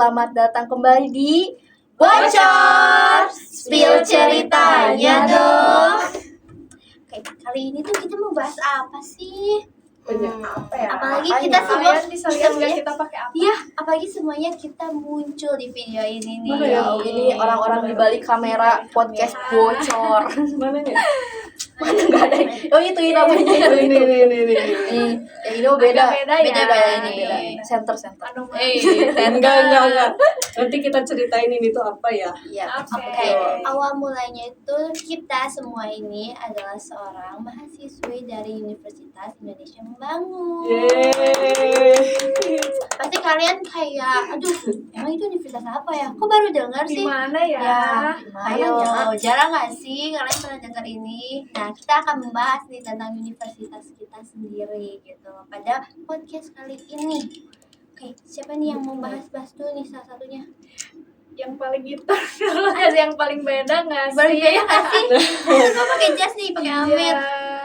selamat datang kembali di Bocor Spill ceritanya dong. Kali ini tuh kita mau bahas apa sih? Apa ya? Apalagi kita semua bisa lihat nggak kita pakai apa? Iya, apalagi semuanya kita muncul di video ini nih. Ini orang-orang di balik kamera podcast Bocor. Mana nih? Mana nggak ada? Oh itu namanya itu. Ini. Ini beda. Beda ya. Ini beda. Center. Enggak. Nanti kita ceritain ini tuh apa ya? Iya. Oke. Awal mulanya itu kita semua ini adalah seorang mahasiswi dari Universitas Indonesia Membangun. Yeay. Pasti kalian kayak, aduh, emang itu universitas apa ya? Kok baru dengar sih? Gimana ya? Ayo, jarang nggak sih kalian pernah dengar ini? Nah, kita akan membahas nih tentang universitas kita sendiri gitu pada podcast kali ini. Oke, siapa nih yang mau bahas dulu nih salah satunya? Yang paling gitar yang paling beda nggak sih? Baru beda nggak sih? Kok pakai jas nih, pakai helmet,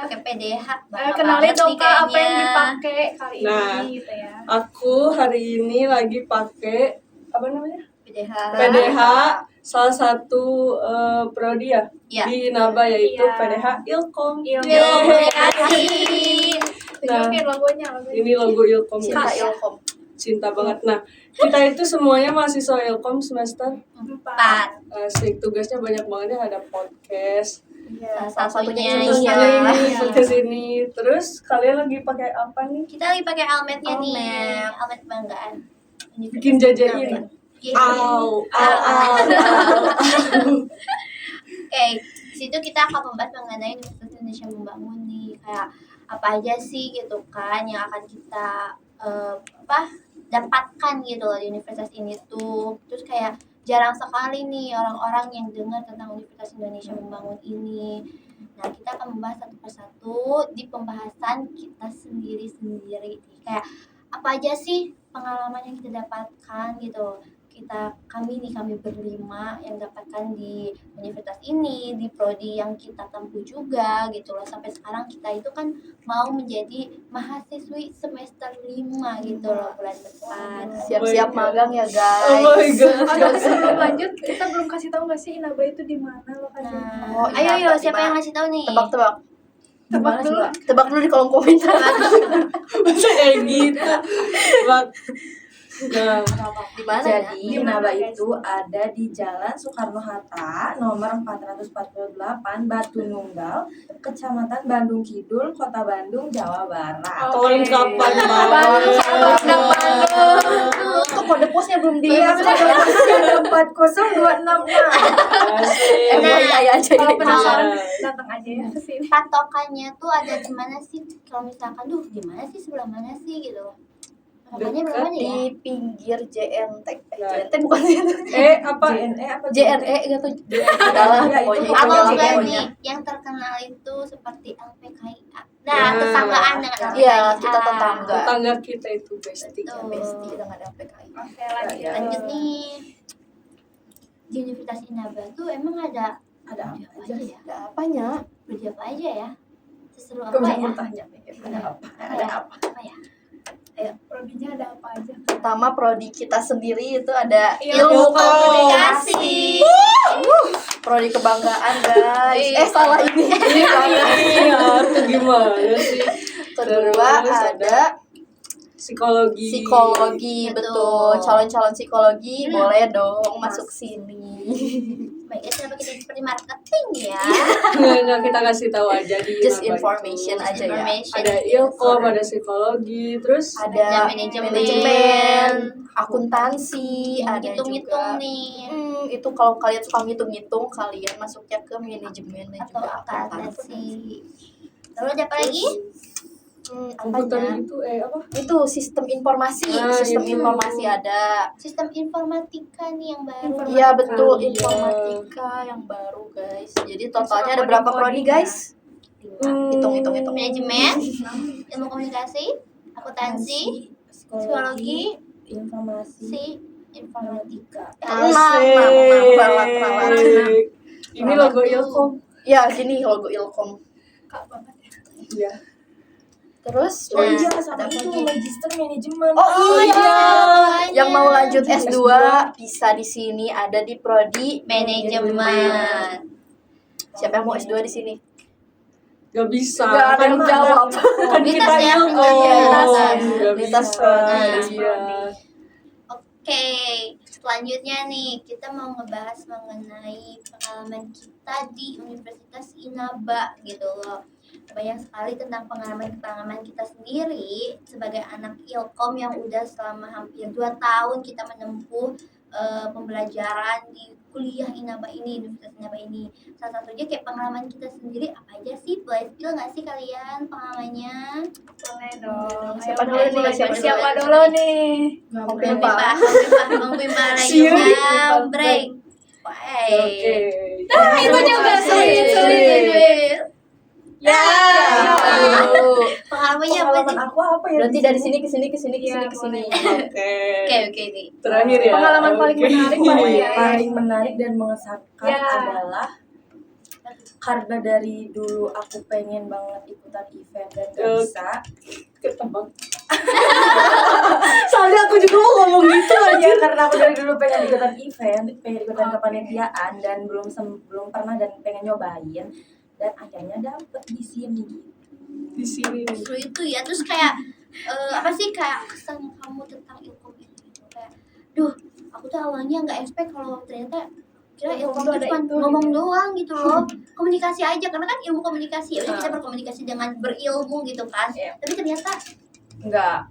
pakai PDH. Kenalin dong Kak, apa yang kayaknya. dipakai kali Nah. ini gitu ya. Aku hari ini lagi pakai apa namanya? PDH. PDH salah satu prodi ya Iya. di Naba yaitu Iya. PDH Ilkom. Terima kasih. Nah, Tunjukin logonya. ini logo Ilkom. Cinta guys. Ilkom. Cinta banget. Nah, kita itu semuanya mahasiswa Ilkom semester 4. asik. Tugasnya banyak banget ya, ada podcast. Salah satunya ini iya. Podcast ini. Terus kalian lagi pakai apa nih? Kita lagi pakai helmetnya nih, Helmet. helmet kebanggaan. Bikin jajain. Iya. Au. Oke, di situ kita akan membahas mengenai Universitas Indonesia Membangun nih, kayak apa aja sih gitu kan yang akan kita dapatkan gitu loh di universitas ini tuh. Terus kayak jarang sekali nih orang-orang yang dengar tentang Universitas Indonesia Membangun ini. Nah, kita akan membahas satu persatu di pembahasan kita sendiri-sendiri. Kayak apa aja sih pengalaman yang kita dapatkan gitu. Kami berlima yang dapatkan di universitas ini, di prodi yang kita tempuh juga gitu loh. Sampai sekarang kita itu kan mau menjadi mahasiswi semester 5 gitu loh bulan depan. Siap-siap magang ya guys. Oh my god. Aduh, sebelum lanjut, kita belum kasih tahu nggak sih Inaba itu di mana lokasinya? Nah, Oh, iya, ayo Mbak, siapa Mbak. yang ngasih tahu nih? Tebak. Tebak Gimana sih, dulu. Mbak? Tebak dulu di kolom komentar. Masa kayak gitu? Bak. Nah, Di mana Jadi Di mana, Naba guys? itu ada di Jalan Soekarno-Hatta nomor 448 Batu Nunggal, Kecamatan Bandung Kidul, Kota Bandung, Jawa Barat. Oke. kelengkapan Bandung, banget. Kok kode posnya belum di Iya, ada 40266. Asik. FYI aja Kalau ya. penasaran datang aja ya ke sini. Patokannya tuh ada di mana sih? Kalau misalkan di mana sih, sebelah mana sih gitu. Patokannya Dekat berapa nih ya? Di pinggir JNT. Nah. JNT bukan sih? Apa? JNE apa? JNE gitu. Adalah Ya, itu pokoknya. Atau pokoknya enggak pokoknya. nih yang terkenal itu seperti LPKIA. Nah, tetanggaan dengan LPKIA. Iya, kita tetangga. Tetangga kita itu bestie. Betul. Bestie dengan LPKI. Oke, lanjut. Ya. Lanjut nih. Di Universitas Inaba tuh emang ada Ada prodi apa aja aja? ya? Ada apanya? Prodi apa aja ya? Seseru Kau apa bisa ya? bertanya nih, ada apa? Ada apa? Apa ya? Prodinya ada apa aja? Pertama prodi kita sendiri itu ada Ilmu ilmu komunikasi. Prodi kebanggaan guys. Salah ini. Iya, itu gimana sih? Kedua Terus ada psikologi. psikologi, Betul. betul. Calon-calon psikologi boleh dong masuk sini. Baiknya kenapa kita seperti marketing ya? Nggak, kita kasih tahu aja di Just Naba itu. information aja ya. Information. Ada ilkom, ada psikologi, terus Ada manajemen. manajemen, akuntansi, Yang ada hitung-hitung juga. nih. Itu kalau kalian suka ngitung-ngitung, kalian masuknya ke manajemen dan Atau juga akuntansi. Lalu ada apa lagi? komputer Apanya? itu apa? Itu sistem informasi, Ah, sistem itu. informasi ada. Sistem informatika nih yang baru. Iya betul, Iya. informatika yang baru guys. Jadi totalnya ada Masuk berapa coding-coding prodi guys? Hitung. Manajemen, ilmu komunikasi, akuntansi, psikologi, informasi, si informatika. Asik. Ini logo ilkom. Ya gini logo Ilkom. Kak banget ya. Iya. Terus Oh Nah, iya, sama ada apa itu lagi? magister manajemen. Oh iya. Yang mau lanjut S2 S2 bisa di sini, ada di prodi Manajemen. Siapa yang mau S2 di sini? Gak bisa. Nggak ada yang jawab. Kan Lintas kita ya, ilkom. lintas. Nggak Lintas bisa. prodi. Iya. Oke, selanjutnya nih kita mau ngebahas mengenai pengalaman kita di Universitas Inaba gitu loh. Banyak sekali tentang pengalaman-pengalaman kita sendiri sebagai anak Ilkom yang udah selama hampir 2 tahun kita menempuh pembelajaran di kuliah Inaba ini, Universitas Inaba ini. Salah satunya kayak pengalaman kita sendiri apa aja sih? Boleh spill nggak sih kalian pengalamannya? Boleh dong. Siapa Ayo, dulu nih? mulai Siapa dari siapa dulu? dulu nih? Bang Bang Pimpa. Pimpa lagi Siap. ya, break. Oke. Itu juga Sweet. Ya. Aduh. Pengalamannya apa sih? Pengalaman aku apa ya? Berarti dari sini ke sini ke sini ke Iya, sini ke sini. Oke. Oke nih. Terakhir ya. Pengalaman paling Oke. menarik paling ya. Paling menarik dan mengesankan Ya. adalah karena dari dulu aku pengen banget ikutan event dan gak Oke. bisa. Ketebak. Soalnya aku juga mau ngomong gitu aja. Ya karena aku dari dulu pengen ikutan event, pengen ikutan kepanitiaan dan belum pernah dan pengen nyobain dan akhirnya dapet di sini gitu. Di sini nih. Justru itu ya, terus kayak apa sih kayak kesan kamu tentang ilkom itu gitu. Kayak duh, aku tuh awalnya nggak expect kalau ternyata kira ilkom tuh ada cuma itu, ngomong gitu. doang gitu loh, komunikasi aja karena kan ilmu komunikasi ya udah kita berkomunikasi dengan berilmu gitu kan, Iya. tapi ternyata Enggak.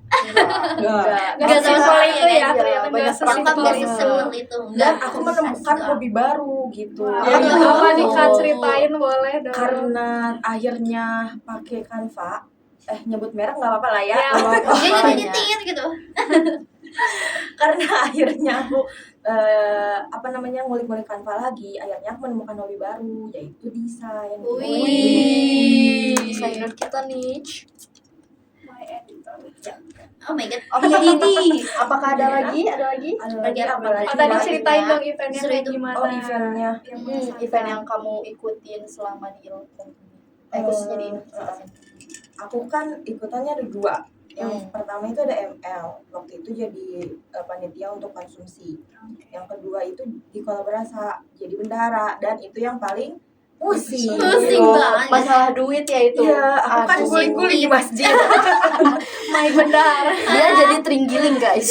Enggak. Nggak sama sesimpel sekali itu ya, Iya, ternyata banyak nggak lengkap sesimpel nggak itu. sesimpel itu Dan enggak aku menemukan hobi baru gitu. Wah, Ya, apa itu. apa nih Kak, ceritain boleh dong. Karena akhirnya pakai Canva, nyebut merek nggak apa-apa lah ya. Ya. Kalau jadi Canva. nyetir gitu. Karena akhirnya aku ngulik-ngulik Canva lagi, akhirnya aku menemukan hobi baru yaitu desain. Wih. Desainer kita nih. My editor. Oh my god. Oke, ini apakah ada lagi? Ada lagi? Ada Sebagai lagi apa lagi? Oh, tadi Iya. ceritain dong eventnya Seru kayak itu. gimana. Oh, eventnya. Yang Hmm, mengesankan. event yang kamu ikutin selama di Ilkom. Khususnya di universitas ini. Aku kan ikutannya ada 2. Yang Hmm. pertama itu ada ML, waktu itu jadi panitia untuk konsumsi. Yang kedua itu di Kolaborasa jadi bendahara, dan itu yang paling pusing. Pusing banget. Masalah duit ya itu. Iya, aku kan Aduh. guling-guling di masjid. My bendahara. Dia jadi teringgiling guys.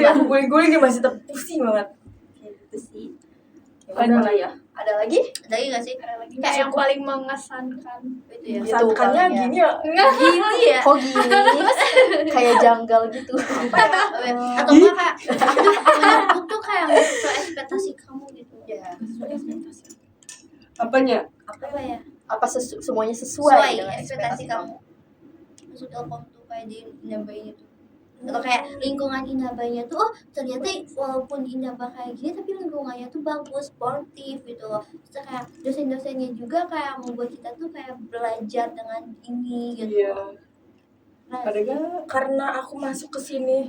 Aku guling-guling di masjid, pusing banget. Kayak gitu sih. Ya udah lah ya. Ada lagi? Ada lagi nggak sih? Ada lagi Kayak yang paling mengesankan. Itu ya. Gitu, Sangkanya palingnya. gini ya. Gini ya. Kok gini? Kayak janggal gitu. Atau enggak kayak aku tuh kayak nggak sesuai ekspektasi kamu gitu. Ya. Apanya? Apa ya? Apa semuanya sesuai Sesuai dengan ekspektasi kamu. Masuk Ilkom tuh kayak di Inaba ini tuh. Atau kayak lingkungan Inabanya tuh, oh ternyata walaupun Inaba kayak gini tapi lingkungannya tuh bagus, sportif gitu loh. Terus kayak dosen-dosennya juga kayak membuat kita tuh kayak belajar dengan ini gitu. Iya. Nah, Ada gak? Karena aku masuk ke sini.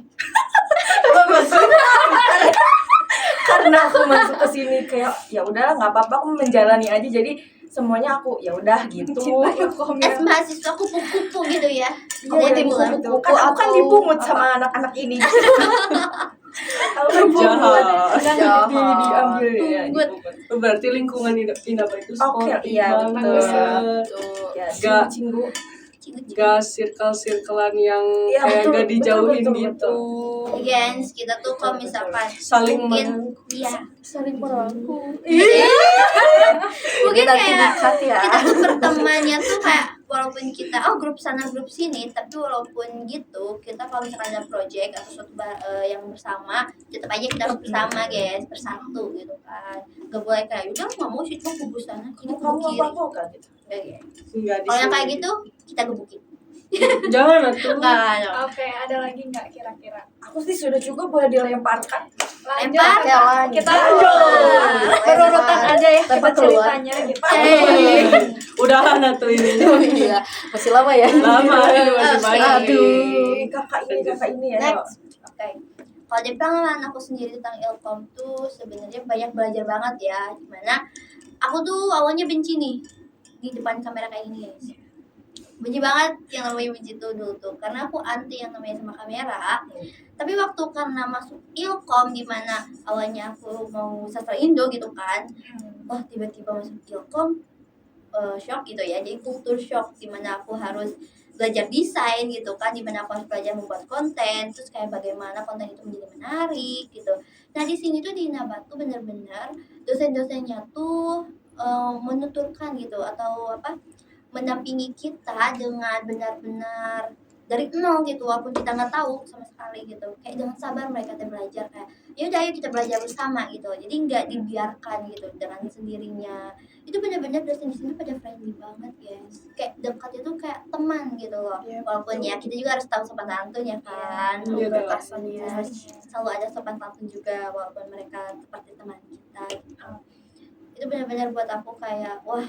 Karena aku masuk ke sini kayak ya udahlah nggak apa-apa, aku menjalani aja, jadi semuanya aku ya udah gitu. Cinta Ilkom ya. mahasiswa kupu-kupu gitu ya. Aku Jadi tipu- bukan gitu. Kan aku kan atau dipungut apa? sama anak-anak ini. Aku kan Jahat. Jahat. diambil ya. Pungut. Berarti lingkungan Inaba itu Oke, sportif iya, banget. betul. Tuh. Ya, Gak. cinggu. Cing-cing. Gak circle-circlean yang Iya, kayak betul, gak dijauhin betul, gitu. Gens, kita tuh kalau misalkan Saling mungkin iya Saling merangkul. mungkin Ini nanti kayak di-cut ya. kita tuh bertemannya tuh kayak walaupun kita grup sana grup sini, tapi walaupun gitu kita kalau misalkan ada project atau suatu yang bersama tetap aja kita harus bersama guys, bersatu gitu kan, gak boleh kayak udah nggak mau sih cuma kubu sana kita Kamu kubu kiri. apa kan gitu. Nggak, guys. Enggak di Kalau yang sini. kayak gitu kita gebukin. Jangan atuh. Nggak. Oke, ada lagi nggak kira-kira? Aku sih sudah cukup, boleh dilemparkan. Lanjut. Lempar. Oke, lanjut. Kita berurutan aja ya kita Lempar keluar. ceritanya gitu. Udahan atuh ini. Iya, masih lama ya. Lama ini masih Oke. banyak. Aduh. Kakak ini ya. Next. Oke. Kalau dari pengalaman aku sendiri tentang Ilkom tuh sebenarnya banyak belajar banget ya. Dimana aku tuh awalnya benci nih di depan kamera kayak gini guys. benci banget yang namanya benci tuh dulu tuh, karena aku anti yang namanya sama kamera. Tapi waktu karena masuk Ilkom, di mana awalnya aku mau sastra Indo gitu kan, oh tiba-tiba masuk Ilkom, shock gitu ya, jadi kultur shock, di mana aku harus belajar desain gitu kan, di mana aku harus belajar membuat konten, terus kayak bagaimana konten itu menjadi menarik gitu. Nah di sini tuh di Inabat tuh benar-benar dosen-dosennya tuh menuturkan gitu, atau apa, mendampingi kita dengan benar-benar dari nol gitu, walaupun kita nggak tahu sama sekali gitu, kayak dengan sabar mereka tuh belajar, kayak ya udah ayo kita belajar bersama gitu, jadi nggak dibiarkan gitu dengan sendirinya. Itu benar-benar dosen di sini pada friendly banget guys, kayak dekatnya tuh kayak teman gitu loh. Iya, Walaupun ya kita juga harus tahu sopan santun ya kan. Iya, batasannya. Ya, selalu ada sopan santun juga walaupun mereka seperti teman kita gitu. Itu benar-benar buat aku kayak wah,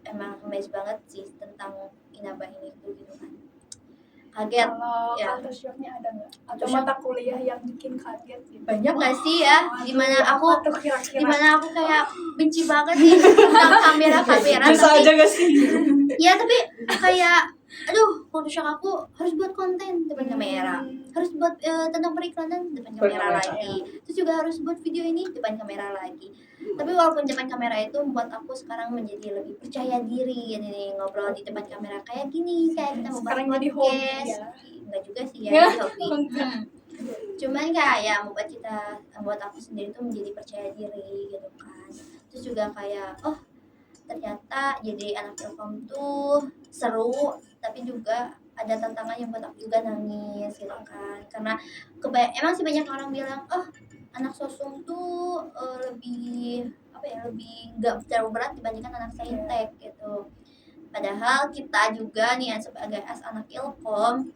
emang amazed banget sih tentang Inaba ini tuh gitu kan. Kaget Kalau ya. culture shocknya ada nggak? Atau Culture shock. mata kuliah yang bikin kaget gitu? Banyak Nggak sih ya, dimana aku Apa tuh kira-kira? dimana aku kayak benci banget sih tentang kamera-kamera, Bisa tapi aja gak sih? ya tapi kayak aduh, culture shock aku harus buat konten depan kamera, harus buat tentang periklanan depan kamera lagi, terus juga harus buat video ini depan kamera lagi. Tapi walaupun depan kamera itu membuat aku sekarang menjadi lebih percaya diri ya, nih ngobrol di depan kamera kayak gini, kayak kita mau Sekarang buat jadi hobi podcast. ya. Enggak juga sih ya, Ya, jadi hobi. Cuman kayak ya membuat aku sendiri tuh menjadi percaya diri gitu kan. Terus juga kayak oh ternyata jadi anak Telkom tuh seru, tapi juga ada tantangan yang buat aku juga nangis gitu kan, karena emang sih banyak orang bilang oh anak sosum tuh lebih apa ya, lebih nggak terlalu berat dibandingkan anak saintek gitu. Padahal kita juga nih sebagai anak Ilkom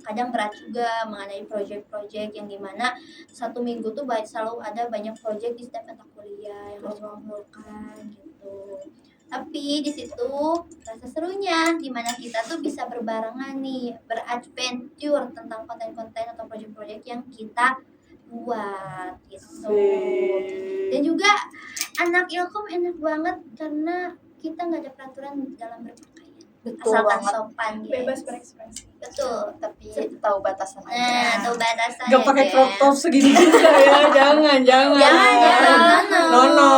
kadang berat juga mengenai proyek-proyek yang dimana satu minggu tuh selalu ada banyak proyek di setiap mata kuliah yang harus mengumpulkan gitu. Tapi di situ rasa serunya dimana kita tuh bisa berbarengan nih, beradventure tentang konten-konten atau proyek-proyek yang kita buat gitu. Dan juga anak Ilkom enak banget karena kita nggak ada peraturan dalam berpakaian, Betul asalkan banget. sopan guys. Bebas berekspresi. Betul. Tapi tahu batasan Nah, aja. tahu batasannya. Gak pakai crop guys. top segini juga ya, jangan. Jangan, Nono.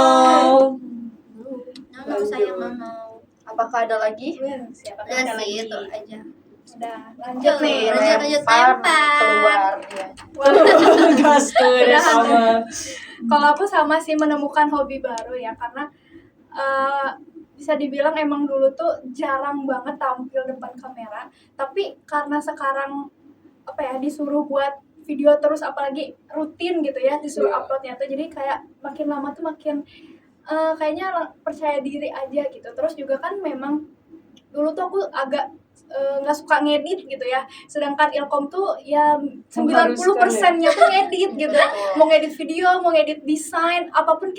Nono sayang Nono. Apakah ada lagi? Siapa Udah ada sih lagi? itu aja. Udah, lanjut Oke, nih. lanjut. Lempar Lempar. keluar ya. Gas tuh Udah, sama. Kalau aku sama sih menemukan hobi baru ya, karena bisa dibilang emang dulu tuh jarang banget tampil depan kamera, tapi karena sekarang apa ya, disuruh buat video terus, apalagi rutin gitu ya, disuruh Iya. uploadnya tuh, jadi kayak makin lama tuh makin kayaknya percaya diri aja gitu. Terus juga kan memang dulu tuh aku agak nggak suka ngedit gitu ya, sedangkan Ilkom tuh ya 90%-nya tuh ngedit gitu, mau ngedit video, mau ngedit desain, apapun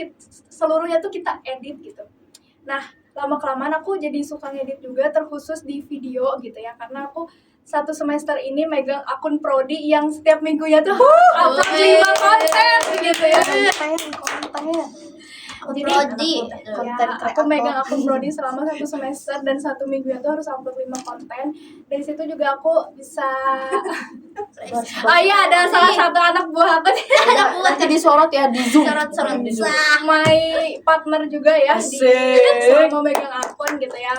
seluruhnya tuh kita edit gitu. Nah, lama-kelamaan aku jadi suka ngedit juga, terkhusus di video gitu ya, karena aku satu semester ini megang akun prodi yang setiap minggunya tuh upload 5 konten gitu ya. Konten. Jadi Prodi. Konten ya, aku kreator. megang akun prodi selama 1 semester dan 1 minggunya tuh harus upload 5 konten. Dari situ juga aku bisa iya, ada salah satu anak buah aku nih, Nanti disorot ya di Zoom. Sorot-sorot. Di Zoom. my partner juga ya di Asik. selama megang akun gitu ya.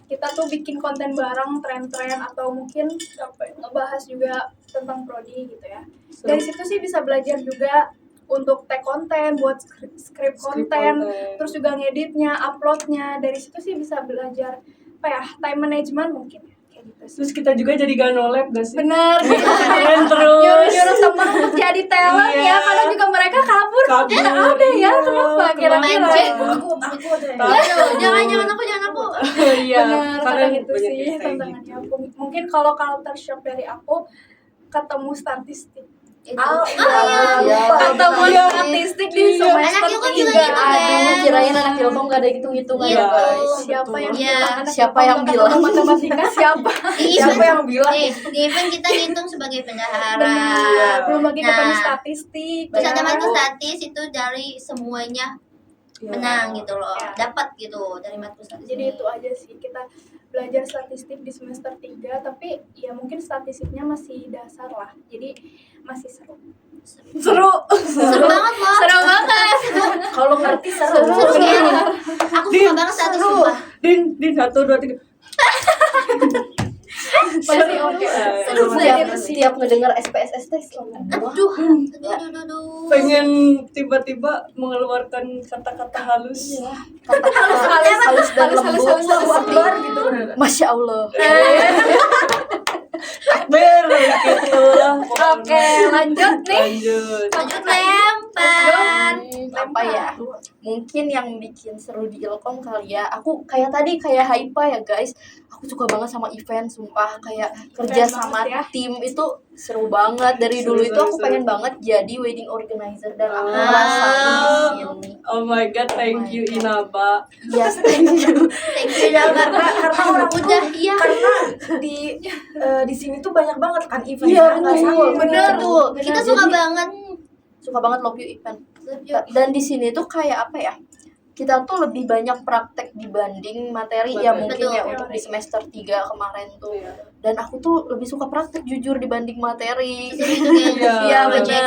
Kita tuh bikin konten bareng, tren-tren, atau mungkin ngebahas juga tentang prodi gitu ya. Dari situ sih bisa belajar juga untuk tag konten, buat skrip konten, terus juga ngeditnya, uploadnya. Dari situ sih bisa belajar apa ya, time management mungkin ya, kayak gitu sih. Terus kita juga jadi ganolep gak sih? Bener gitu. Keren terus. Nyuruh-nyuruh temen untuk jadi talent Iya. ya, kadang juga mereka kabur. Nggak ada ya, iya. kenapa kira-kira? Mancing. Aku ada ya. Aduh, jangan aku. Iya, Bener, karena kadang itu banyak sih yang kayak tantangannya. Mungkin kalau culture shock dari aku, ketemu statistik. Itu. Iya. Ketemu Iya. statistik di Iya. semester Anak Ilkom juga 3. gitu, Aduh, kan? kirain anak Ilkom gak ada hitung-hitungan Iya. ya guys. Siapa yang Iya. bilang anak Siapa Ilkom yang nggak bilang? ketemu matematika? Siapa? Siapa yang bilang? Di event kita ngitung sebagai bendahara. Benar. Belum lagi ketemu Nah, statistik. Terus ya. ada matematis statis itu dari semuanya Ya. menang gitu loh, Ya. dapat gitu dari matkul statistik. Jadi itu aja sih, kita belajar statistik di semester 3, tapi ya mungkin statistiknya masih dasar lah, jadi masih seru. Seru. Seru banget loh. Seru banget. Kalau ngerti seru. Seru sekali. Aku suka banget statistik Seru. sumpah. Din 1, 2, 3. Masih oke. Seru Setiap ngedenger SPSS teh selalu Aduh, aduh. Pengen tiba-tiba mengeluarkan kata-kata halus. halus dan lembut. halus. Akbar gitu bener. Masya Allah. Takbir gitu lah. Oke, lanjut nih. Lanjut. Lanjut lempar. Apa ya? Mungkin yang bikin seru di Ilkom kali ya. Aku kayak tadi kayak Haipa ya guys. Aku suka banget sama event, sumpah kayak kerja Keren sama banget ya. tim itu seru banget. Dari dulu itu aku pengen banget jadi wedding organizer dan aku ngerasain di sini. Oh my god, thank you Inaba. Yes, thank you. Thank you ya Karena orang udah iya. karena di sini tuh banyak banget kan event. Iya, Nggak bener. sama. Bener tuh. Kita suka Jadi, banget. suka banget love you event. Dan di sini tuh kayak apa ya? Kita tuh lebih banyak praktek dibanding materi ya mungkin Betul. ya untuk di semester 3 kemarin tuh. Dan aku tuh lebih suka praktek jujur dibanding materi. Itu kayaknya. Iya Project. benar.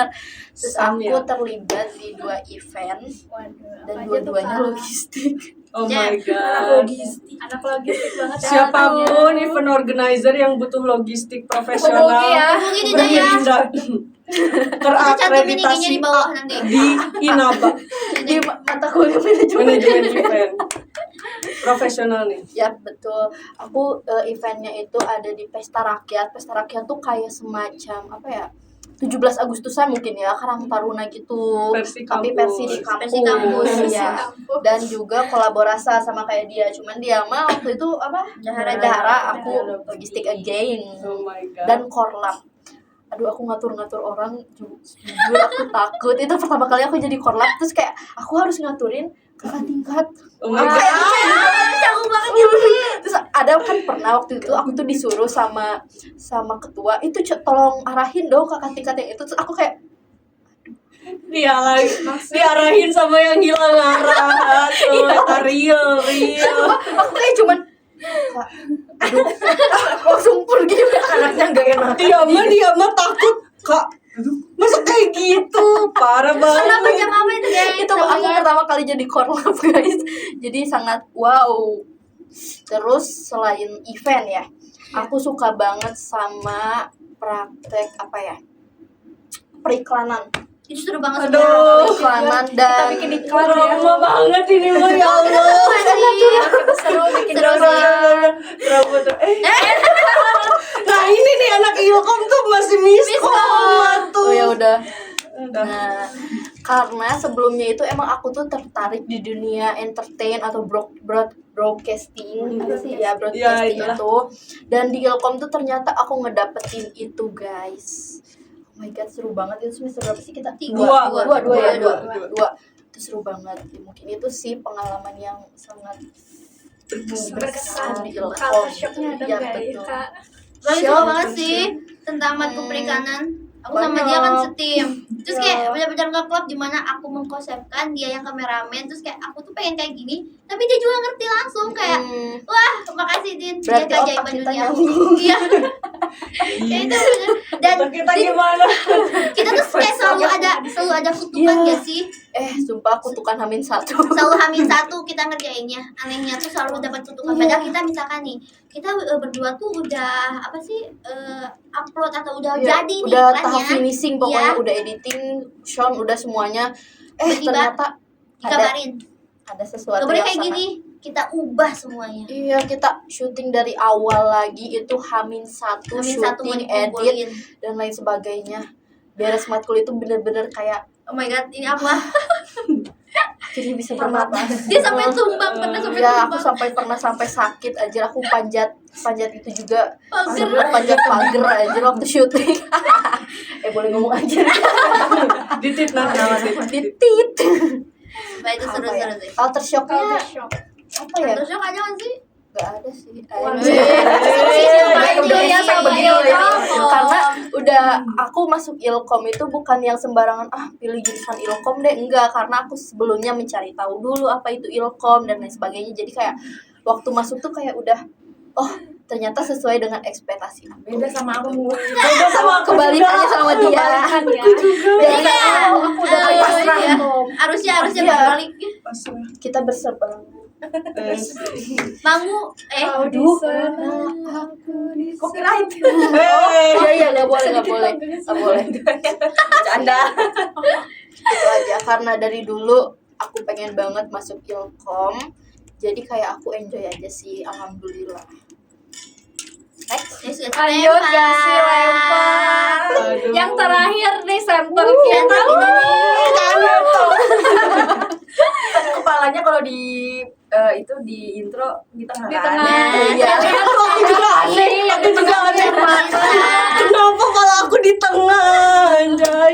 Terus Sama aku ya. terlibat di 2 event Waduh, dan apa aja tuh, dua-duanya Kak? logistik. Oh Ya. my god. Logistik. Anak logistik banget ya. Siapapun event organizer yang butuh logistik profesional Hubungi ya. Hubungi Dinda ya. Berpindah Kita cantumin IG-nya terakreditasi di bawah nanti. di Inaba Di mata kuliah manajemen. manajemen event profesional nih. Ya betul. Aku eventnya itu ada di Pesta Rakyat. Pesta Rakyat tuh kayak semacam apa ya? 17 Agustusan mungkin ya, Karang Taruna gitu. Versi Tapi kampus. versi di kampus. Versi kampus. Ya. Dan juga kolaborasi sama kayak dia. Cuman dia mah waktu itu apa? Dahara, aku logistik again. Oh my god. Dan korlap. Aduh, aku ngatur-ngatur orang, jujur aku takut. Itu pertama kali aku jadi korlap, terus kayak aku harus ngaturin kakak tingkat. Oh my god. Jago banget gitu. Terus ada kan pernah waktu itu aku tuh disuruh sama ketua itu tolong arahin dong kakak tingkat yang itu. Terus aku kayak Dia lagi diarahin sama yang hilang arah tuh. Real. aku kayak cuman Kak, aduh, langsung pergi anaknya gak enak. Dia mah takut kak. Aduh, masa kayak gitu? Parah Kenapa banget. jam apa itu guys? Itu aku pertama kali jadi korlap guys, jadi sangat wow. Terus selain event ya, aku suka banget sama praktek apa ya, periklanan. Itu seru banget. Aduh. Periklanan Kita dan bikin iklan ya. Drama banget ini mah ya Allah. Kita seru bikin Seru drama. sih. Drama tuh. Nah ini nih anak Ilkom tuh masih miskom tuh. oh ya udah. Nah, karena sebelumnya itu emang aku tuh tertarik di dunia entertain atau broadcasting apa sih ya broadcasting itulah. itu. Dan di Ilkom tuh ternyata aku ngedapetin itu guys. Oh my god seru banget. Itu semester berapa sih kita? Dua. Dua. Itu seru banget. Mungkin itu sih pengalaman yang sangat Berkesan. di Ilkom. Culture shocknya ada Iya, nggak ya, betul. Kak? Lagi Siap. suka banget sih tentang matkul perikanan. Aku sama Banyak. dia kan setim. Terus kayak benar-benar nge-klop di mana aku mengkonsepkan dia yang kameramen. Terus kayak aku tuh pengen kayak gini, tapi dia juga ngerti langsung kayak wah, makasih Din. Dia Berarti keajaiban otak kita dunia. nyambung. Iya. Ya itu bener. Dan Otak kita gimana? kita tuh kayak selalu ada kutukan Iya. gak sih? Sumpah kutukan Hamin 1. Selalu hamil satu kita ngerjainnya. Anehnya tuh selalu dapat kutukan. Padahal kita misalkan nih, kita berdua tuh udah apa sih upload atau udah Iya, jadi nih udah tahap iklannya. finishing pokoknya Iya. udah editing, sound udah semuanya. Tiba-tiba Ternyata Dikabarin. ada sesuatu Gak boleh yang kayak sangat- gini. Kita ubah semuanya. Iya, kita syuting dari awal lagi itu Hamin 1 Hamil satu mau syuting, edit dikumpulin. dan lain sebagainya. Beres matkul itu bener-bener kayak Oh my god, ini apa? jadi bisa bernapas. Dia sampai tumbang, pernah sampai Ya, aku tumbang. sampai sakit aja. Aku panjat itu juga. Pager. Panjat pagar aja waktu syuting. Boleh ngomong aja. Ditit nanti. Titit. Nah, itu Apa ya? seru-seru sih. Culture shocknya Culture shock. apa ya? Terus ada kan sih? Gak ada sih. Wah, Anjir. seru sih, Iya, sama begini itu ya, lah, sama begini lah. Ilkom. Karena udah aku masuk Ilkom itu bukan yang sembarangan pilih jurusan Ilkom deh, enggak, karena aku sebelumnya mencari tahu dulu apa itu Ilkom dan lain sebagainya. Jadi kayak waktu masuk tuh kayak udah ternyata sesuai dengan ekspektasi aku. Beda sama aku. Beda sama aku Kebalikannya juga. sama dia. Kan ya. Jadi Iya. kayak Aku udah Oh, pasrah iya. Kom. Harusnya Iya. berbalik. Pasrah. kita berseberangan. Mangu Kau di Aduh. sana, aku di sana. Copyright. Iya, nggak boleh, nggak boleh. Canda. Itu aja, karena dari dulu aku pengen banget masuk Ilkom. Jadi kayak aku enjoy aja sih, alhamdulillah. Next. Lanjut gak sih lempar? Aduh. Yang terakhir nih center Yang kita. Kepalanya kalau di itu di intro di tengah. Di kan? tengah. Iya. Aku juga aneh. Aku juga aneh. Mata. Kenapa kalau aku di tengah, anjay?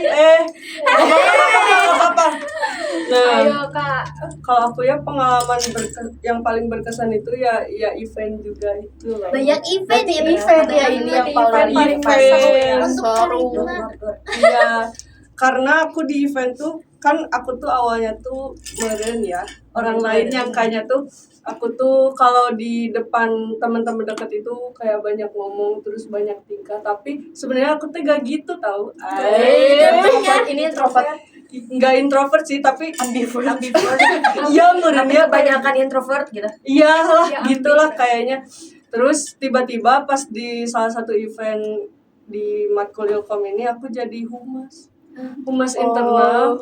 Apa? Nah, Ayo Kak. kalau aku ya pengalaman yang paling berkesan itu ya event juga itu loh. Banyak event ya. Event ya, ini yang paling Event. seru ya. Untuk Seru. karirnya. Iya, karena aku di event tuh kan aku tuh awalnya tuh meren ya. Orang lain yang kayaknya tuh aku tuh kalau di depan teman-teman dekat itu kayak banyak ngomong terus banyak tingkah, tapi sebenarnya aku tuh gak gitu tahu. Ini introvert. Nggak introvert sih, tapi Ambivert. iya meren Tapi ya kebanyakan introvert gitu. iya lah Ya, gitulah kayaknya. Terus tiba-tiba pas di salah satu event di Matkul Ilkom ini aku jadi humas internal.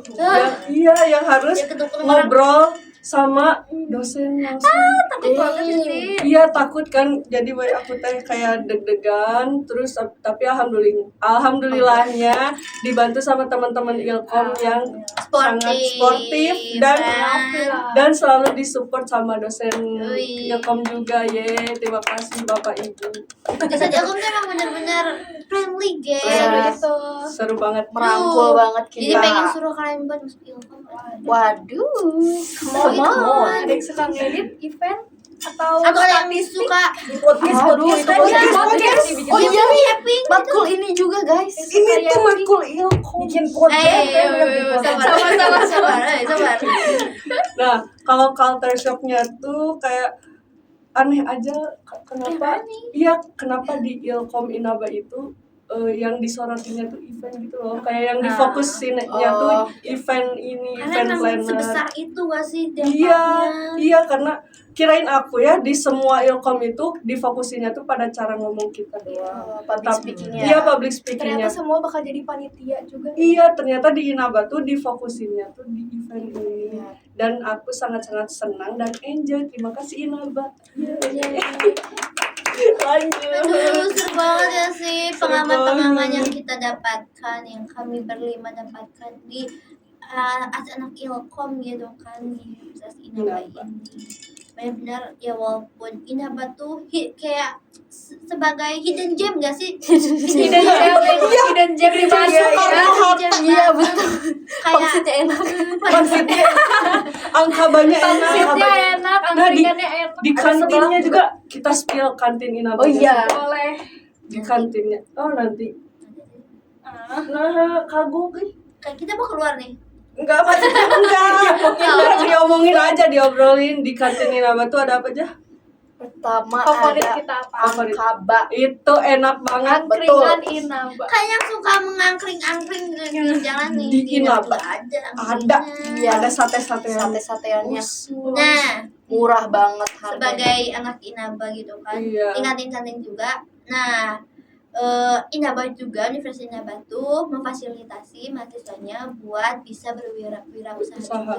Iya yang harus Ya, ketemu orang. ngobrol sama dosen langsung. Takut banget sih. Iya takut kan, jadi aku teh kayak deg-degan terus, tapi alhamdulillahnya dibantu sama teman-teman Ilkom yang sangat sportif dan selalu disupport sama dosen Wih. Ilkom juga. Terima kasih Bapak Ibu, Dosen Ilkom tuh emang benar-benar friendly, guys. Iya. Gitu. seru banget. Merangkul banget Jadi kita. pengen suruh kalian buat masuk Ilkom. Waduh. Come on. Ada yang suka ngedit event atau Atau ada yang suka Aduh, itu podcast. Oh iya nih, tapping matkul ini juga guys. Ini tuh Matkul Ilkom. Bikin podcast. sabar. Nah, kalau culture shocknya tuh kayak aneh aja. Kenapa? Iya, kenapa di Ilkom Inaba itu yang disorotinya tuh event gitu loh. Kayak yang difokusinnya tuh event ini, Karena event emang planner. sebesar itu gak sih Iya, dampaknya? iya karena kirain aku ya di semua Ilkom itu difokusinnya tuh pada cara ngomong kita doang. Public Tapi- speaking-nya. Iya, public speaking-nya. ternyata semua bakal jadi panitia juga. Iya, ternyata di Inaba tuh difokusinnya tuh di event ini. Dan aku sangat-sangat senang dan enjoy. Terima kasih Inaba. Lanjut. Aduh, seru banget ya sih Seru pengalaman-pengalaman banget. yang kita dapatkan, yang kami berlima dapatkan di anak Ilkom gitu kan di Universitas Inaba Inaba. ini. Benar-benar ya walaupun Inaba tuh kayak sebagai hidden gem gak sih? Hidden gem di masuk ya. Iya betul. Kayak Maksudnya enak. Pangsitnya angka banyak enak. Pangsitnya enak, angkringannya enak. Di kantinnya juga kita spill kantin Inaba. Oh iya. Boleh. Di kantinnya. Oh nanti. Nah, kagum. kayak kita mau keluar nih. Enggak, maksudnya enggak. Diomongin aja, diobrolin di kantin Inaba tuh ada apa aja? Pertama Favorit ada kita apa? angkaba. Itu enak banget. Angkringan Inaba. Kayak yang suka mengangkring-angkring di jalan nih. Di Inaba. Ada. Ada. Iya. Ada sate-satean. Sate-sateannya Nah, murah banget harganya. sebagai anak Inaba gitu kan, Iya. di kantin-kantin juga. Nah, Inaba juga, Universitas Inaba tuh memfasilitasi mahasiswanya buat bisa berwirausaha Usaha. juga.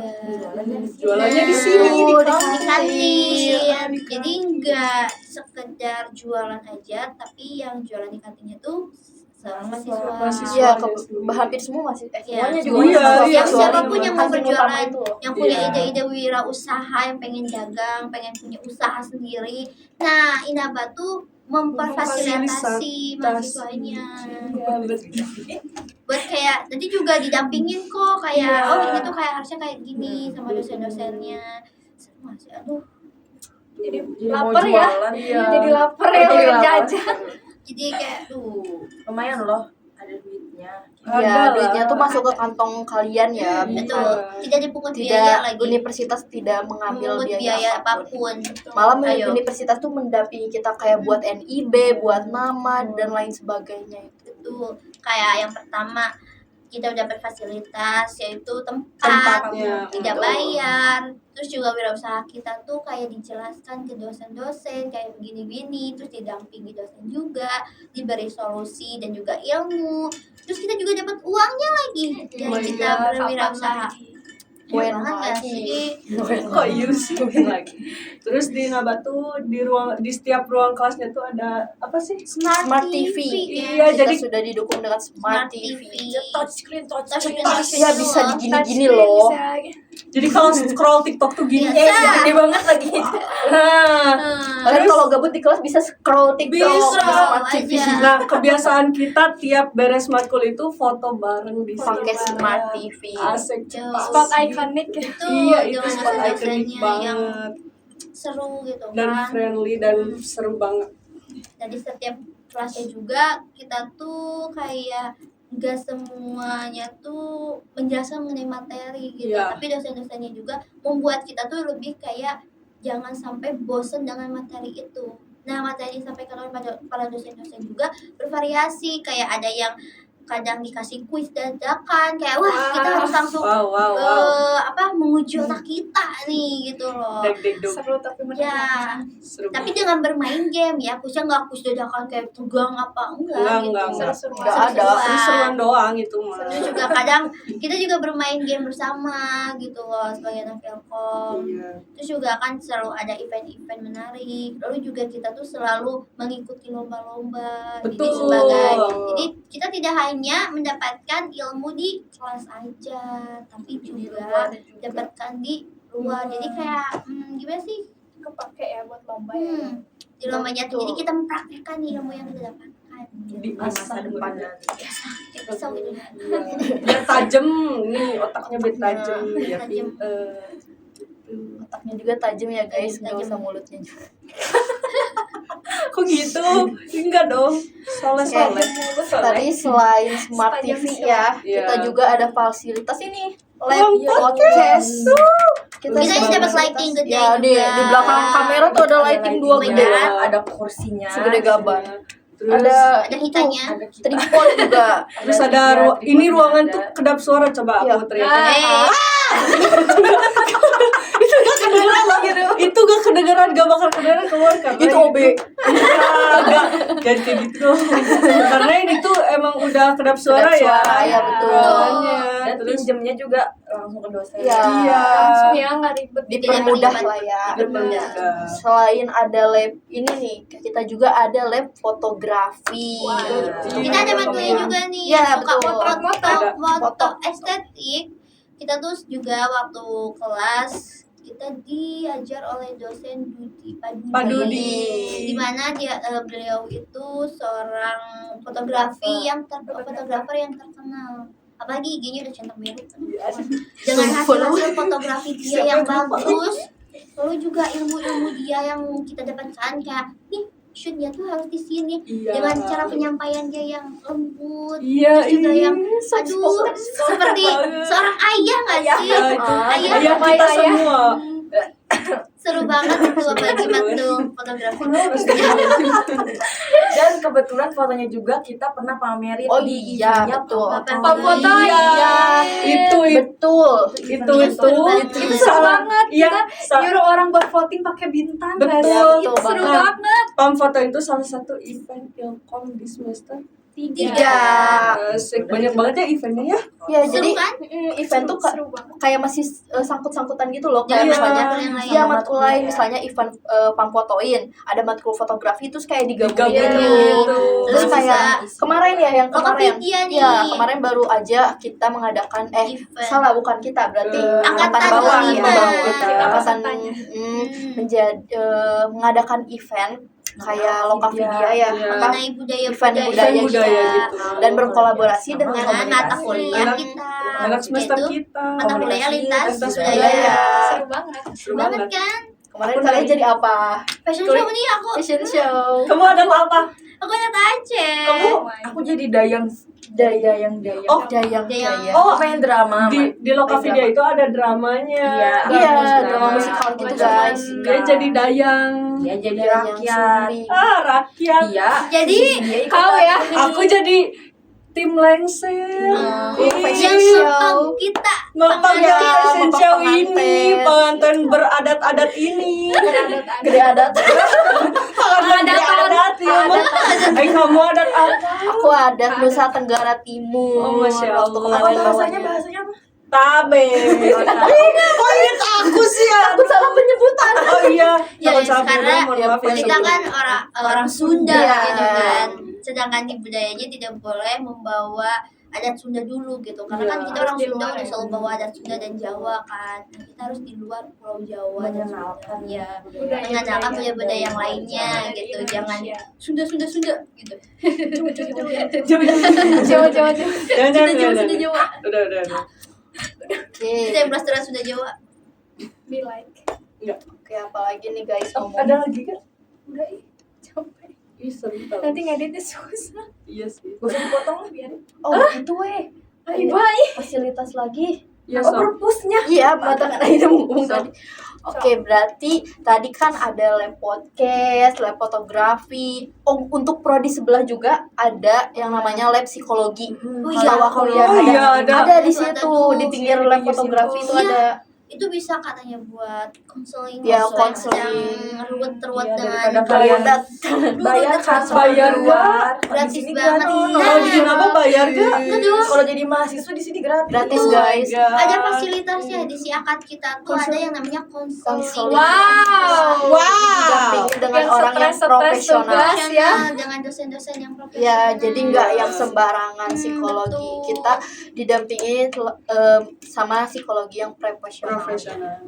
Jualannya di Nah, sini, di di kantin. kantin. Jadi nggak sekedar jualan aja, tapi yang jualan di kantinnya tuh seorang mahasiswa. Iya, hampir semua masih semuanya juga Iya, mahasiswa. iya, siapapun yang mau Kantin berjualan, utama itu loh. yang punya Iya. ide-ide wirausaha, yang pengen dagang, pengen punya usaha sendiri. Nah, Inaba tuh memfasilitasi mahasiswanya Iya, betul. buat kayak nanti juga didampingin kok, kayak Iya. oh ini tuh kayak harusnya kayak gini sama dosen-dosennya. Seru sih, aduh. Jadi mau lapar ya. jualan, iya. Jadi lapar ya Jadi pengen lapar. jajan. Jadi kayak tuh Lumayan loh, ada duit. Ada Ya, lah. duitnya tuh masuk ke kantong kalian ya. Betul. bukan- Tidak dipungut biaya Tidak, lagi. universitas tidak mengambil Memungut biaya biaya apapun. apapun. Malah Ayo. universitas tuh mendampingi kita kayak buat NIB, buat nama dan lain sebagainya. Betul. Kayak yang pertama kita udah berfasilitas yaitu tempat, Tempatnya, tidak betul. bayar. Terus juga wirausaha kita tuh kayak dijelaskan ke dosen-dosen kayak begini-gini, terus didampingi dosen juga, diberi solusi dan juga ilmu. Terus kita juga dapat uangnya lagi Oh my dari kita God, berwirausaha. When Banget nggak lagi. sih? Kok Yusin lagi. Terus di Nabat tuh di setiap ruang kelasnya tuh ada apa sih? Smart TV. Iya, Kita jadi- sudah didukung dengan Smart TV. Touchscreen. Ya bisa digini-gini Touchscreen loh. bisa. Jadi kalau scroll TikTok tuh gini. Iya. Gede banget lagi. Nah, Kalian kalau gabut di kelas bisa scroll TikTok Bisa. di Smart TV. Aja. nah kebiasaan kita tiap beres matkul itu foto bareng di Pakai sini. Smart TV. Asik Tuh. pas. Spot iconic. Itu Iya, itu dengan spot ikonik dosen-dosennya yang banget seru gitu dan kan. friendly dan seru banget. Jadi setiap kelasnya juga kita tuh kayak nggak semuanya tuh menjelaskan mengenai materi gitu, Iya. tapi dosen-dosennya juga membuat kita tuh lebih kayak jangan sampai bosen dengan materi itu. Nah, materi yang disampaikan oleh para dosen-dosen juga bervariasi, kayak ada yang kadang dikasih kuis dadakan kayak wah kita harus langsung Wow. menguji otak kita nih gitu loh. Deg-deg Seru tapi Ya, menyenangkan. seru tapi banget. dengan bermain game ya, kuisnya nggak kuis dadakan kayak tegang apa enggak gitu. Enggak. Seru-seruan. Nggak ada. Seru-seruan. Seru-seruan doang itu mah. Terus juga kadang kita juga bermain game bersama gitu loh sebagai anak Telkom. Iya. Terus juga kan selalu ada event-event menarik. Lalu juga kita tuh selalu mengikuti lomba-lomba. Jadi Betul. jadi kita tidak hanya mendapatkan ilmu di kelas aja, tapi juga dapatkan di luar. Jadi kayak gimana sih? Kepake ya buat lomba ya. Di lombanya tuh Betul. jadi kita mempraktikkan ilmu yang kita dapatkan. Di masa depan bener. nanti. Kayak pisau gitu. Iya. Biar tajem nih otaknya biar tajem Nah, biar tajem. pinter. Otaknya juga tajam ya guys, nggak Tajam. usah mulutnya juga. Kok gitu? Enggak dong. Soleh-soleh. Tadi selain Smart Setajam TV silat. ya, Iya. kita juga ada fasilitas ini, Ruang lab podcast. Kita Kita juga dapat lighting gede ya di juga. belakang kamera tuh ada lighting dua lighting gede. juga. Ada kursinya. Segede gaban. Terus Ada Ada kitanya. Ada kita. tripod juga. terus ada ini ruangan tuh kedap suara coba Iya. aku teriakin. Eh, Itu gak kedengeran, gak bakal kedengeran keluar karena Itu OB. Enggak, jangan kayak gitu. Karena ini tuh emang udah kedap suara Kedap ya. suara, ya, betul. Ruangannya. Dan Terus pinjemnya juga langsung ke dosen. Iya. iya. Langsung ya nggak ribet. Dipermudah Tidak lah ya. Dipermudah. Selain ada lab ini nih, kita juga ada lab fotografi. kita ada materi juga nih. Iya, yang suka betul. foto estetik. Kita tuh juga waktu kelas kita diajar oleh dosen Dudi Pak Dudi. di mana beliau itu seorang fotografer yang terkenal. Apalagi IG-nya udah centang biru. Dengan hasil fotografi dia yang bagus, lalu juga ilmu-ilmu dia yang kita dapatkan kayak nih shootnya tuh harus di sini Iya. dengan cara penyampaian dia yang lembut, Iya, terus juga iya. yang aduh seperti seorang ayah nggak sih? Ya, itu Ayah, ayah kita ayah. semua. seru banget itu bagi waktu fotografi. Dan kebetulan fotonya juga kita pernah pamerin Oh di iya, eventnya betul. Foto Iya. Itu Betul. itu Itu seru banget. Iya, Nyuruh orang buat voting pakai bintang nggak sih? betul. Itu seru Nah, banget. Pam foto itu salah satu event Ilkom di semester 3. Asik, banyak banget ya eventnya ya. Ya, Seru jadi kan? event tuh Seru banget. kayak masih sangkut-sangkutan gitu loh. Kayak Iya. misalnya Yang lain. ya matkul lain, Ya. misalnya event pamfotoin, ada matkul fotografi terus kayak digabungin Digabungin gitu. gitu. Terus Terus kayak bisa kemarin ya yang kemarin. Tokopedia nih. Ya, kemarin baru aja kita mengadakan Event. salah bukan kita, berarti Angkatan bawah kelima. ya. Kita. Angkatan Angkatannya. menjadi mengadakan event kayak Lokavidya ya, Iya. apa mengenai budaya event budaya budaya kita. gitu. Dan berkolaborasi dengan dengan mata komunitas. kuliah Anak- kita. Anak semester Yaitu kita. mata kuliah lintas Lintas budaya. budaya. Seru banget. Seru Banget banget. kan? Kemarin Aku kalian dari- jadi apa? Fashion Kulit- show nih aku. Fashion show. Kamu ada apa? Aku lihat aja. aku jadi dayang Dayang. Oh, Dayang. Oh, main drama. di Lokavidya itu ada dramanya. Iya, drama drama musikal gitu guys. Dia jadi Dayang. Dia jadi Dayang rakyat. Sumbi. Rakyat. Iya. Jadi Dia ikut Kau ya? Aku jadi tim lengser. yang show. mempang kita Mempanggil fashion show pengantin. ini, pengantin beradat-adat ini. Gede adat. Adat ya, kamu adat apa? Aku adat Nusa Tenggara Timur. Oh, Masya Allah. Waktu Apa kemarin bahasanya apa? Tabe. Kok inget aku sih ya? Aku salah penyebutan. Oh iya, Ya, takut salah karena program, mohon maaf ya, kita sebelum. kan orang Sunda Iya. gitu kan, sedangkan di budayanya tidak boleh membawa adat Sunda dulu gitu, karena Iya. kan kita Harus orang di Sunda luar udah ya. selalu bawa adat Sunda dan Jawa kan. Nah, kita harus di luar Pulau Jawa dan Sunda. Mengenalkan Ya, budaya- mengenalkan budaya-budaya yang lainnya Dari gitu, Indonesia. jangan Sunda gitu. Jawa. Jangan, Sunda jangan, Jawa, jangan. Sunda Jawa. Udah. Oke. Kita yang blasteran Sunda Jawa. Be like. Enggak. Oke, apalagi nih guys ngomong. Ada lagi kan? Udah ih, capek. Ih, sebentar. Nanti ngeditnya susah. Iya sih. Gak usah dipotong lah biarin. Oh, itu weh. Baik. Fasilitas lagi. Iya, Oh, sob. perpusnya. Iya, mengatakan akhirnya ngomong So. tadi. Oke, berarti tadi kan ada lab podcast, lab fotografi. Oh, untuk prodi sebelah juga ada yang namanya lab psikologi. Oh Kalau iya. kuliah Oh iya, ada. ada di Ada situ tuh. di pinggir lab fotografi itu Iya. ada. Itu bisa katanya buat konseling Ya, yang konseling. ruwet-ruwet Iya, dengan daripada kalian Bayar bayar kan Bayar luar. Gratis Di sini banget. gratis. Kalau di Genapa bayar gak? Aduh. Kalau jadi mahasiswa di sini gratis. Gratis Oh my guys. God. Ada fasilitasnya di si akad kita tuh, ada yang namanya konseling. Konseling. Wow. Didampingi dengan Yang orang yang stres-stres profesional. tugas. Ya. Dengan dosen-dosen yang profesional. Ya, jadi nggak yang sembarangan psikologi. betul. Kita didampingi sama psikologi yang profesional. Profesional.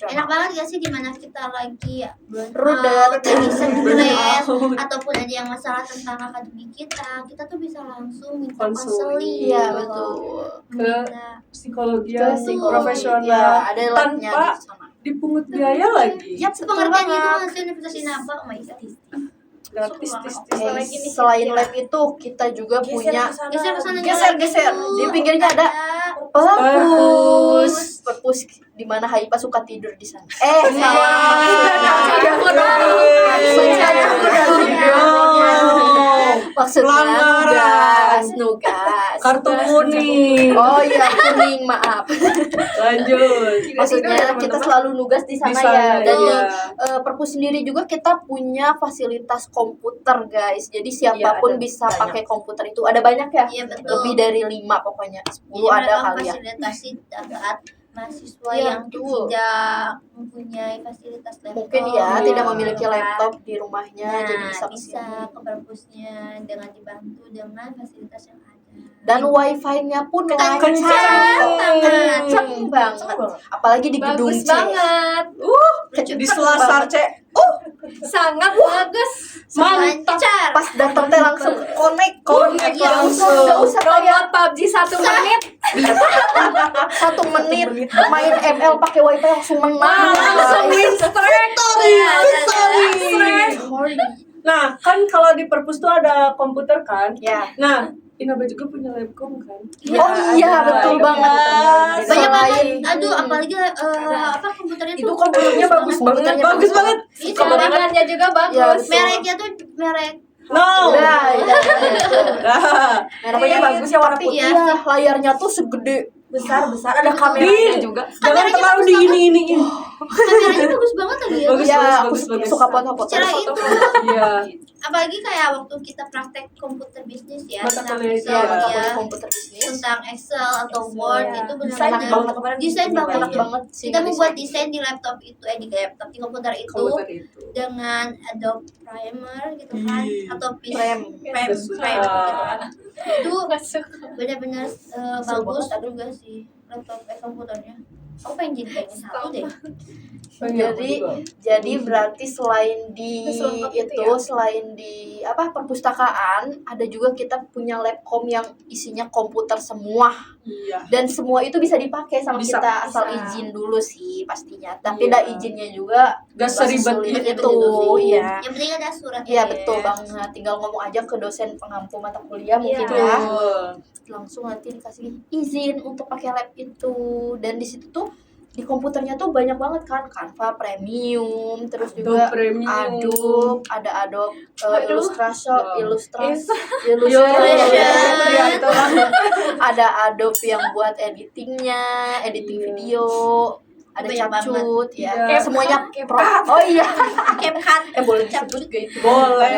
Enak banget gak sih dimana kita lagi Rudet. lagi stres, ataupun ada yang masalah tentang akademik kita tuh bisa langsung minta Konseling. konseling. Iya, gitu. betul. Minta. Psikologi Ke yang psikologi. profesional. Ya, ada labnya Tanpa di sana. dipungut biaya lagi. Ya, betul Pengertian itu banget. masih Universitas Inaba, oh my god. Gratis, Oke, Lagi nih, selain kira-kira. lab itu kita juga punya Geser ke sana Geser. Di pinggirnya ada perpus di mana Haipa suka tidur di sana. Maksudnya nugas. Kartu kuning. Oh iya, kuning, maaf. Lanjut. Maksudnya kita selalu nugas di sana, Di sana, ya. Dan iya. perpus sendiri juga kita punya fasilitas komputer, guys. Jadi siapapun Iya, ada bisa banyak. pakai komputer itu. Ada banyak ya? Iya, betul. Lebih dari 5 pokoknya. 10 Jadi ada mereka kali ya. fasilitasi saat mahasiswa Iya, yang betul. tidak mempunyai fasilitas laptop. Mungkin ya Iya. tidak memiliki laptop di rumahnya, Nah, jadi bisa bisa kesini. ke perpusnya dengan dibantu dengan fasilitas yang ada. Dan wifi-nya pun Kencang kencang banget. Apalagi di gedung Bagus C. banget. Di Selasar C. Sangat bagus. Lancar. Pas datang teh langsung connect Iya, langsung. Gak usah kayak Download PUBG 1 menit. 1 menit main ML pakai wifi langsung menang. Langsung win streak. Sorry. Nah, kan kalau di perpus tuh ada komputer kan? Ya. Nah, Inaba juga punya labcom kan? Oh iya, betul banget. Banyak banget. Selain Aduh, apalagi apa komputernya Itu tuh komputernya bagus banget. Komputernya Bagus banget. Itu Jaringannya juga bagus. mereknya tuh merek No. Nah, Nah, merahnya bagus ya warna putih. Iya Ya, layarnya tuh segede. Besar ada kameranya juga. jangan Kameranya terlalu bagus diini-iniin. kameranya bagus banget lagi ya. Bagus, Ya, bagus, aku bagus, bagus. suka foto-foto. Secara itu Iya. apalagi kayak waktu kita praktek komputer bisnis ya, Mata tentang kuliah Excel Ya, Iya. mata ya, kuliah komputer bisnis. tentang Excel atau Word Iya. itu Desain Enak benar-benar banget. desain Juga banget. Enak banget sih. Kita membuat desain di laptop itu, di laptop, di komputer itu Komputer itu. dengan Adobe Primer gitu kan, Ih. atau Frame. Frame gitu kan. Itu Nggak suka. benar-benar bagus juga sih laptop komputernya. Aku pengen jadi kayak satu deh. Jadi berarti selain di Selengkap itu itu, ya? selain di perpustakaan, ada juga kita punya labcom yang isinya komputer semua. Iya. Dan semua itu bisa dipakai sama Bisa. kita asal Bisa. izin dulu sih pastinya. Tapi Iya. izinnya juga Gak nggak seribet sesulit itu. iya. Yang penting ada surat. Iya ya. betul banget. Tinggal ngomong aja ke dosen pengampu mata kuliah mungkin Iya. ya. Betul. Langsung nanti dikasih izin untuk pakai lab itu. Dan di situ tuh di komputernya tuh banyak banget kan, Canva Premium, terus juga Premium. Adobe, ada Adobe Aduh. Illustrator, Yo, ya, itulah. ada Adobe yang buat editingnya, editing Iya. video, ada Banyak CapCut ya, Iya. semuanya CapCut. pro. Oh iya, CapCut. boleh disebut gak itu? Boleh.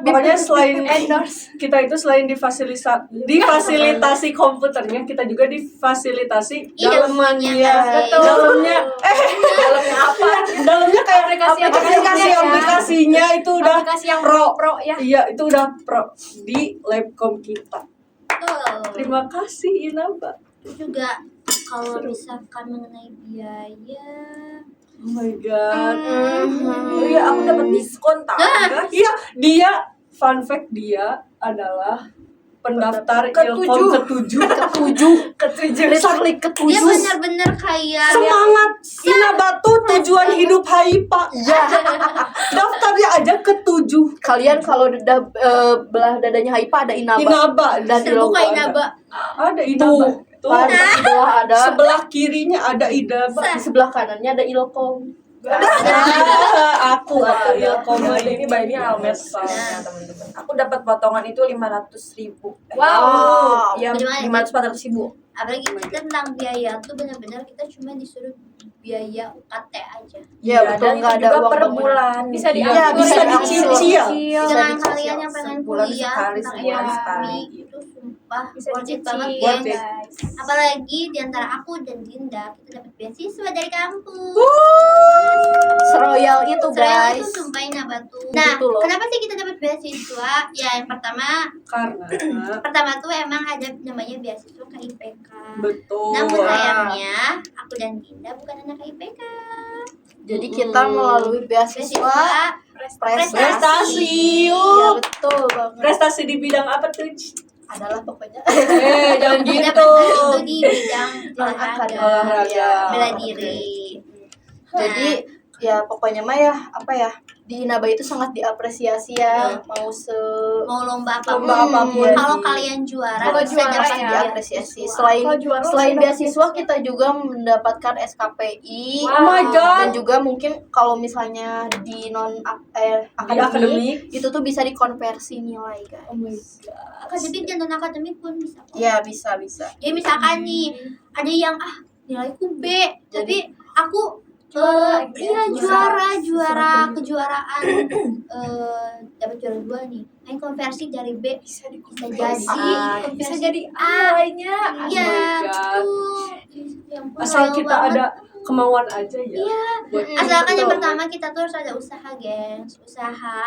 Pokoknya selain Endorse. kita itu selain difasilitasi komputernya, kita juga difasilitasi dalamannya. Betul. Dalamnya dalamnya kayak aplikasinya itu udah Aplikasi yang pro. pro ya. Iya, itu udah pro di labcom kita. Betul. Terima kasih Inaba. Itu juga kalau misalkan mengenai biaya, Oh my god. Oh iya, aku dapat diskon tau guys. Iya, dia fun fact dia adalah pendaftar Ilkom ketujuh. Literally dia ketujuh. benar-benar kayak Semangat Inaba tuh tujuan hidup Haipa. Ya, Daftarnya aja ketujuh. kalian kalau belah dadanya Haipa ada Inaba. Inaba Dan terbuka Ilkom Inaba. ada Inaba. Tuh. Kan, di bawah ada, Sebelah kirinya ada Inaba. di sebelah kanannya ada Ilkom. Aku Ilkom Ini ini Almet soalnya teman-teman. Aku dapat potongan itu 500.000. Wow. Iya, Bagaimana? 500-400.000. Apalagi tentang biaya tuh benar-benar kita cuma disuruh biaya UKT aja. Ya betul, dan nggak itu ada juga uang per bangunan. bulan. Bisa Iya, diatur. bisa ya, dicicil. Dengan dicicil. kalian yang pengen Sebulan kuliah sekali, tentang sebulan ekonomi sekali. itu sumpah Bisa worth it dicicil, banget Worth guys. it. guys. Apalagi di antara aku dan Dinda kita dapat beasiswa dari kampus. Seroyal itu Seraya guys. itu sumpah Inaba tuh. Nah, Gitu loh. kenapa sih kita dapat beasiswa? Ya yang pertama tuh emang ada namanya beasiswa KIPK. betul. Namun sayangnya aku dan Dinda bukan anak KIPK. Jadi kita melalui beasiswa Prestasi. Ya betul banget. Prestasi di bidang apa tuh? Adalah pokoknya Jangan Dinda gitu. itu di bidang olahraga. Olahraga. bela Oke. diri. Jadi ya pokoknya mah ya di Inaba itu sangat diapresiasi ya. Mau Mau lomba Lomba apapun. kalau kalian juara Kalau bisa juara dapat ya. diapresiasi. beasiswa. Selain Kalau juara selain langsung beasiswa kita juga mendapatkan SKPI. Oh my god. Dan juga mungkin kalau misalnya di akademik akademik. itu tuh bisa dikonversi nilai guys. Oh my god. Akademik dan non akademik pun bisa kok. Ya bisa. Ya misalkan nih ada yang nilaiku B, tapi aku Juara, juara kejuaraan dapat juara 2 nih. Main konversi dari B bisa jadi Bisa jadi A lainnya. Iya, Oh my God. betul. Ya ampun, Asal royal kita banget. ada kemauan aja ya. Iya. Buat- Asalkan yang betul. pertama kita tuh harus ada usaha, gengs. Usaha,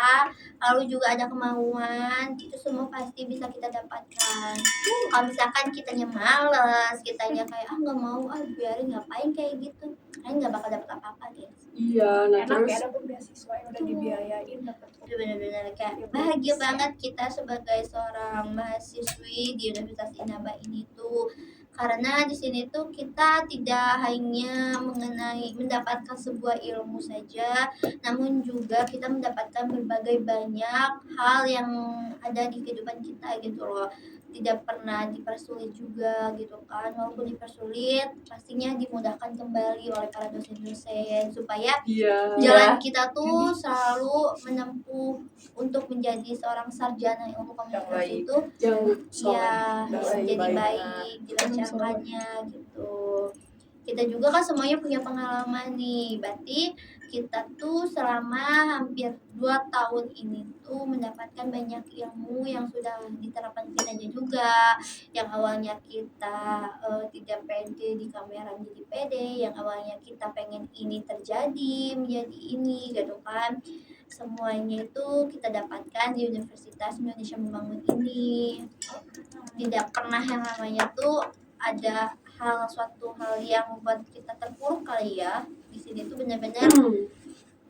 lalu juga ada kemauan, itu semua pasti bisa kita dapatkan. Kalau misalkan kitanya males, kitanya kayak nggak mau, biarin ngapain kayak gitu, kalian nggak bakal dapat apa-apa, gengs. Iya, nah Enak terus ya dapet beasiswa yang udah dibiayain dapat. Itu benar-benar kayak bahagia banget kita sebagai seorang mahasiswi di Universitas Inaba ini tuh, karena di sini tuh kita tidak hanya mendapatkan sebuah ilmu saja, namun juga kita mendapatkan berbagai banyak hal yang ada di kehidupan kita gitu loh. Tidak pernah dipersulit juga gitu kan, walaupun dipersulit pastinya dimudahkan kembali oleh para dosen-dosen supaya iya. jalan kita tuh selalu menempuh untuk menjadi seorang sarjana ilmu komunikasi baik. itu Yang ya soleh. jadi Baik. baik dilancarkannya gitu. Kita juga kan semuanya punya pengalaman nih, berarti kita tuh selama hampir 2 tahun ini tuh mendapatkan banyak ilmu yang sudah diterapkan kitanya juga. Yang awalnya kita tidak pede di kamera jadi pede, yang awalnya kita pengen ini terjadi menjadi ini gitu kan. Semuanya itu kita dapatkan di Universitas Indonesia Membangun ini. Tidak pernah yang namanya tuh ada suatu hal yang membuat kita terpuruk kali ya. Di sini tuh benar-benar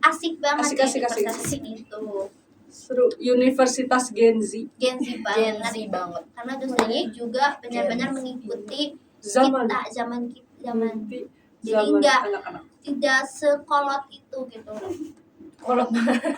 asik banget Asik. universitas itu. Seru. Universitas Gen Z. Gen Z Gen banget. Z banget. Karena dosennya juga benar-benar Gen Z. mengikuti Zaman. zaman. Nanti Jadi zaman enggak anak-anak. tidak sekolot itu gitu. Kolot banget.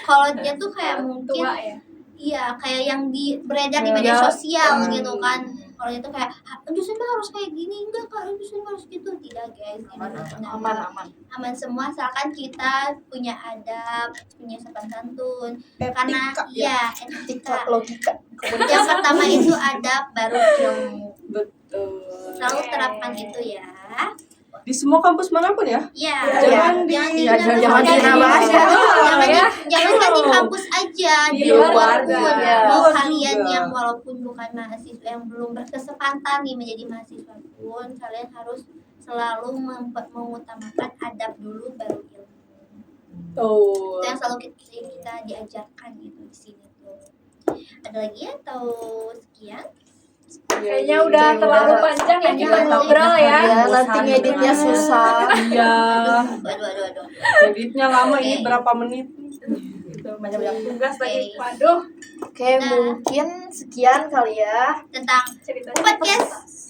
Kolotnya tuh kayak mungkin tua ya. iya kayak yang beredar di media Ya. sosial gitu kan. Kalau itu kayak dosen mah harus kayak gini, enggak kak dosen mah harus gitu. Tidak guys, ini benar-benar aman semua asalkan kita punya adab, punya sopan santun. Karena iya etika. Logika. Yang pertama itu adab, baru ilmu. Betul. Selalu terapkan itu ya. Di semua kampus manapun ya. Iya. Jangan jangan dinamakan. dinamakan. Jangan di kampus aja, di Di luar luar pun. juga. Mau Luar kalian juga. yang walaupun bukan mahasiswa yang belum berkesempatan nih menjadi mahasiswa pun, kalian harus selalu mengutamakan adab dulu baru ilmu. Tuh. Itu yang selalu kita diajarkan gitu di sini tuh. Ada lagi atau sekian? Kayaknya udah terlalu panjang ya kita ngobrol ya. Ya, nanti ngeditnya susah. Iya. Aduh. Editnya lama ini Oke. berapa menit? Itu banyak tugas lagi. Waduh, Oke, mungkin sekian kali ya. Tentang cerita podcast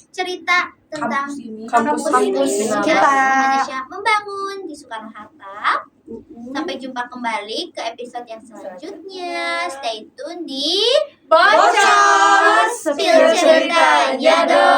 cerita tentang Kampus ini. Kampus Indonesia kita. Indonesia membangun di Soekarno-Hatta. Sampai jumpa kembali ke episode yang selanjutnya. Stay tune di bocor Spill ceritanya dong.